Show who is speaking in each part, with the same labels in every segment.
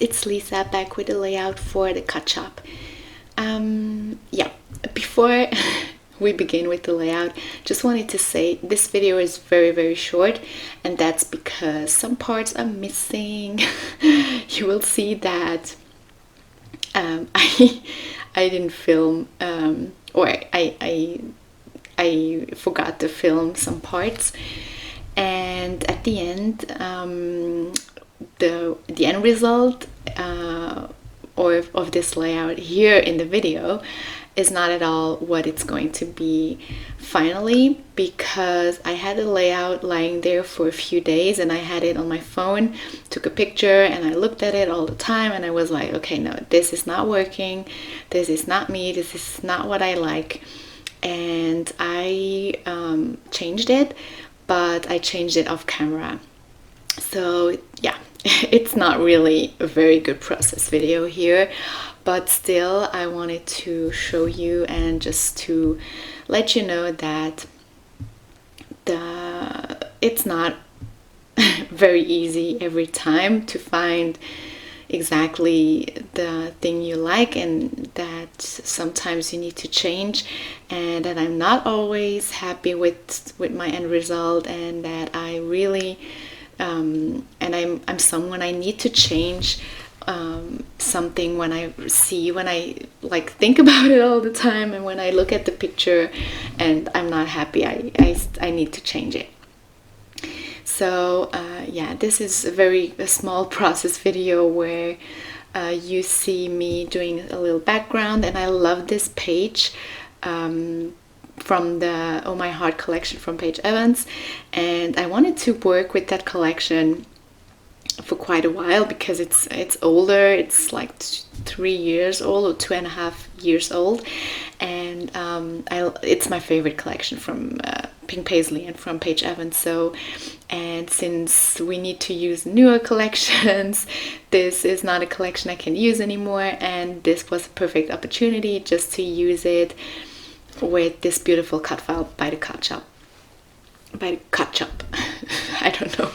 Speaker 1: it's Lisa back with the layout for the cut shop. Yeah, before we begin with the layout, just wanted to say this video is very short, and that's because some parts are missing. You will see that I didn't film, or I forgot to film some parts, and at the end, the end result of this layout here in the video is not at all what it's going to be finally, because I had a layout lying there for a few days and I had it on my phone, took a picture, and I looked at it all the time and I was like, okay, no, this is not working, this is not me, this is not what I like. And I changed it, but I changed it off camera. So yeah, it's not really a very good process video here, but still I wanted to show you and just to let you know that it's not very easy every time to find exactly the thing you like, and that sometimes you need to change, and that I'm not always happy with my end result, and that I really and I'm someone, I need to change something when I like think about it all the time, and when I look at the picture and I'm not happy, I need to change it. So yeah, this is a small process video where you see me doing a little background, and I love this page from the Oh My Heart collection from Paige Evans, and I wanted to work with that collection for quite a while because it's older. It's like 3 years old or 2.5 years old, and it's my favorite collection from Pink Paisley and from Paige Evans. So, and since we need to use newer collections, this is not a collection I can use anymore, and this was a perfect opportunity just to use it with this beautiful cut file by the cut shop. I don't know.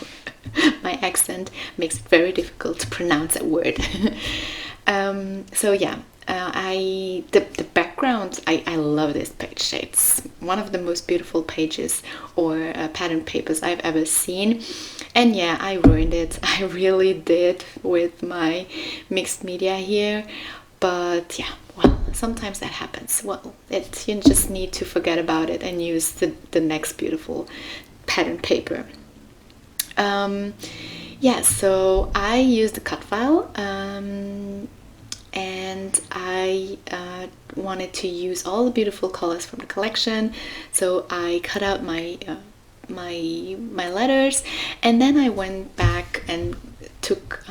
Speaker 1: My accent makes it very difficult to pronounce that word. So yeah, the background, I love this page. It's one of the most beautiful pages or pattern papers I've ever seen. And yeah, I ruined it. I really did with my mixed media here. But yeah, well, sometimes that happens. Well, you just need to forget about it and use the next beautiful pattern paper. Yeah, so I used the cut file, and I wanted to use all the beautiful colors from the collection. So I cut out my letters, and then I went back and took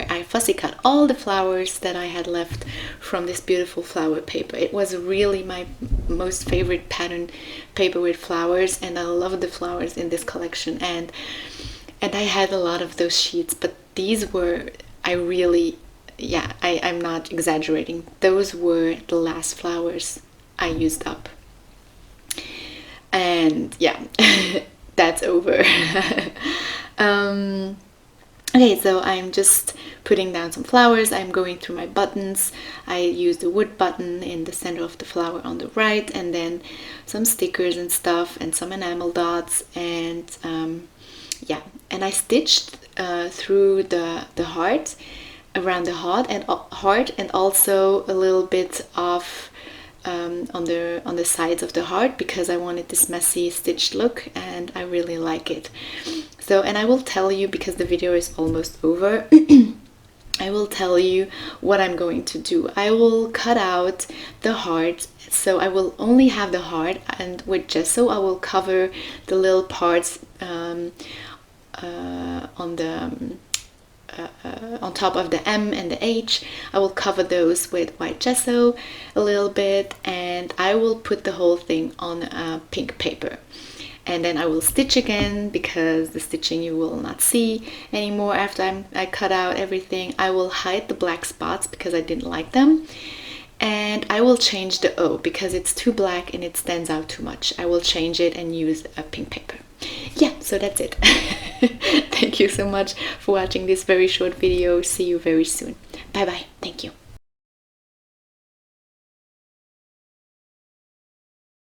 Speaker 1: I fussy cut all the flowers that I had left from this beautiful flower paper. It was really my most favorite pattern paper with flowers, and I love the flowers in this collection, and I had a lot of those sheets, but these were, I'm not exaggerating, those were the last flowers I used up. And yeah, that's over. Okay, so I'm just putting down some flowers. I'm going through my buttons. I used a wood button in the center of the flower on the right, and then some stickers and stuff, and some enamel dots, and yeah, and I stitched through the heart, around the heart, and also a little bit of on the sides of the heart, because I wanted this messy stitched look, and I really like it. So, and I will tell you, because the video is almost over, I will tell you what I'm going to do. I will cut out the heart, so I will only have the heart, and with gesso I will cover the little parts on top of the M and the H. I will cover those with white gesso a little bit, and I will put the whole thing on pink paper. And then I will stitch again, because the stitching you will not see anymore after I cut out everything. I will hide the black spots because I didn't like them. And I will change the O because it's too black and it stands out too much. I will change it and use a pink paper. yeah, so that's it. Thank you so much for watching this very short video. See you very soon. Bye bye. Thank you.